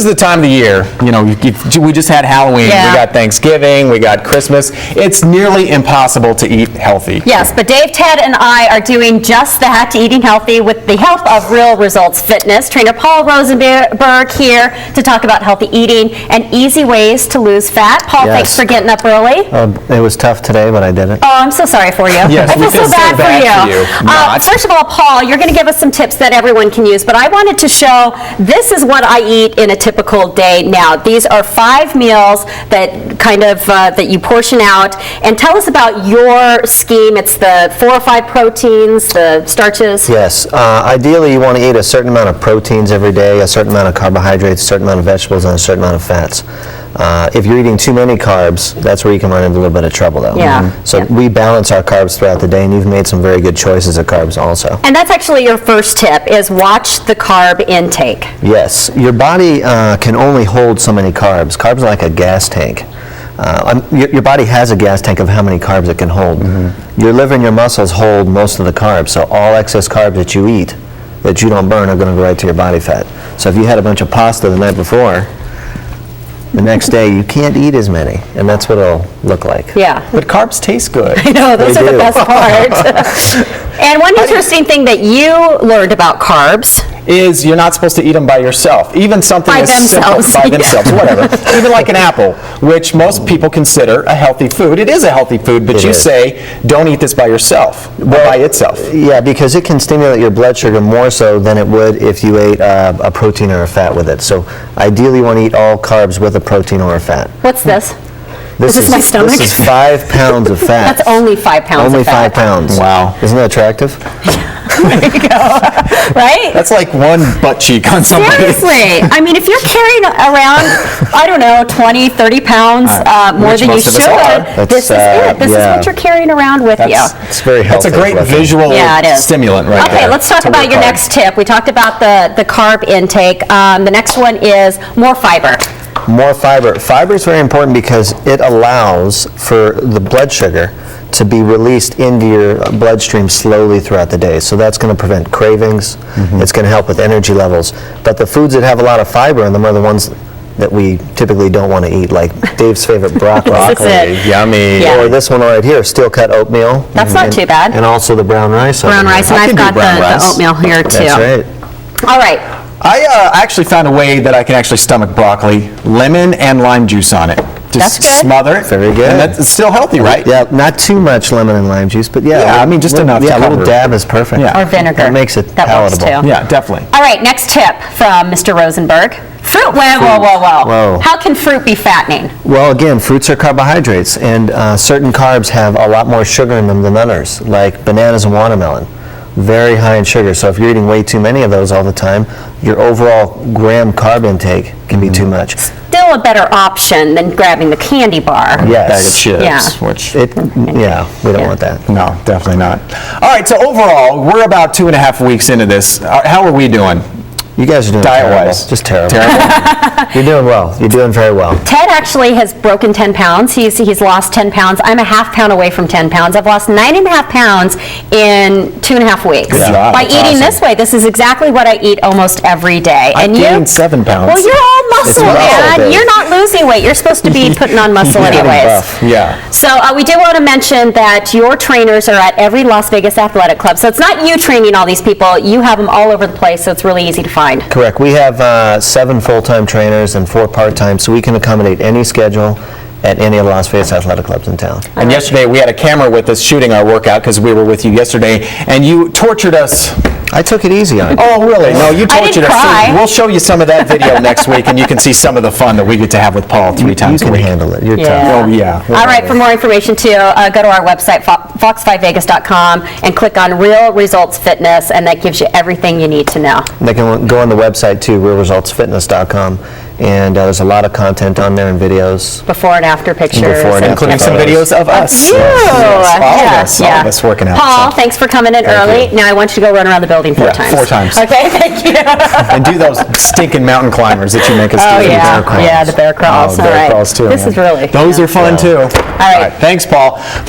is the time of the year, we just had Halloween, we got Thanksgiving, we got Christmas. It's nearly impossible to eat healthy. Yes, but Dave, Ted, and I are doing just that, eating healthy, with the help of Real Results Fitness. Trainer Paul Rosenberg here to talk about healthy eating and easy ways to lose fat. Paul, thanks for getting up early. It was tough today, but I did it. Oh, I'm so sorry for you. Yes, I feel so bad for you. First of all, Paul, you're going to give us some tips that everyone can use, but I wanted to show this is what I eat in a typical day now. These are 5 meals that that you portion out, and tell us about your scheme. It's the 4 or 5 proteins, the starches. Yes, ideally you want to eat a certain amount of proteins every day, a certain amount of carbohydrates, a certain amount of vegetables, and a certain amount of fats. If you're eating too many carbs, that's where you can run into a little bit of trouble, though. Yeah. So we balance our carbs throughout the day, and you've made some very good choices of carbs also. And that's actually your first tip, is watch the carb intake. Yes. Your body can only hold so many carbs. Carbs are like a gas tank. Your body has a gas tank of how many carbs it can hold. Your liver and your muscles hold most of the carbs, so all excess carbs that you eat that you don't burn are going to go right to your body fat. So if you had a bunch of pasta the night before, the next day you can't eat as many, and that's what it'll look like. Yeah. But carbs taste good. I know, those are the best part. And one interesting thing that you learned about carbs is you're not supposed to eat them by yourself. Even something by as themselves. simple, by themselves, whatever. Even like an apple, which most people consider a healthy food. It is a healthy food, but you say don't eat this by yourself, by itself. Yeah, because it can stimulate your blood sugar more so than it would if you ate a protein or a fat with it. So ideally you want to eat all carbs with a protein or a fat. What's this? Is this my stomach? This is 5 pounds of fat. That's only 5 pounds only of fat. Only 5 pounds. Wow. Isn't that attractive? There you go. Right? That's like one butt cheek on somebody. Seriously. I mean, if you're carrying around, I don't know, 20, 30 pounds more than you should, this is it. This is what you're carrying around with you. It's very healthy. That's a great visual stimulant right there. Okay, let's talk about your next tip. We talked about the carb intake. The next one is more fiber. More fiber. Fiber is very important because it allows for the blood sugar to be released into your bloodstream slowly throughout the day. So that's going to prevent cravings. It's going to help with energy levels. But the foods that have a lot of fiber in them are the ones that we typically don't want to eat, like Dave's favorite broccoli. Yummy. Or this one right here, steel cut oatmeal. That's not too bad. And also the brown rice. Brown rice, and I've got the oatmeal here too. That's right. All right. I actually found a way that I can actually stomach broccoli, lemon and lime juice on it. Just smother it. Very good. And that's still healthy, right? Yeah, not too much lemon and lime juice, but I mean just enough. Yeah, a little dab is perfect. Yeah. Or vinegar. That makes it palatable. Works too. Yeah, definitely. All right, next tip from Mr. Rosenberg. Fruit. Whoa. How can fruit be fattening? Well, again, fruits are carbohydrates, and certain carbs have a lot more sugar in them than others, like bananas and watermelon. Very high in sugar. So if you're eating way too many of those all the time, your overall gram carb intake can be too much. Still a better option than grabbing the candy bar. Yes. Bag of chips. Yeah. Which we don't want that. No, definitely not. All right, so overall, we're about 2.5 weeks into this. How are we doing? You guys are doing diet-wise? Just terrible. You're doing well. You're doing very well. Ted actually has broken 10 pounds. He's lost 10 pounds. I'm a half pound away from 10 pounds. I've lost 9.5 pounds in 2.5 weeks. Good job. By eating this way. This is exactly what I eat almost every day. I gained 7 pounds. Well, you're all muscle, man. You're not losing weight. You're supposed to be putting on muscle anyways. Yeah. So we do want to mention that your trainers are at every Las Vegas athletic club. So it's not you training all these people. You have them all over the place, so it's really easy to find. Correct. We have 7 full-time trainers and 4 part-time, so we can accommodate any schedule at any of the Las Vegas athletic clubs in town. And yesterday we had a camera with us shooting our workout because we were with you yesterday, and you tortured us. I took it easy on you. Oh, really? No, you tortured us. cry. So we'll show you some of that video next week, and you can see some of the fun that we get to have with Paul 3 times a week. You can handle it. You're tough. Oh, yeah. All right, for more information, too, go to our website, fox5vegas.com, and click on Real Results Fitness, and that gives you everything you need to know. They can go on the website, too, realresultsfitness.com, and there's a lot of content on there and videos. Before and after pictures. Including some videos of us. You. All of us working out. Paul, thanks for coming in early. Now I want you to go run around the building 4 times. 4 times. Okay, thank you. And do those stinking mountain climbers that you make us do. Oh, yeah. The bear crawls. Yeah, the bear crawls. Oh, the bear crawls, too. This is really Those are fun, too. All right. Thanks, Paul.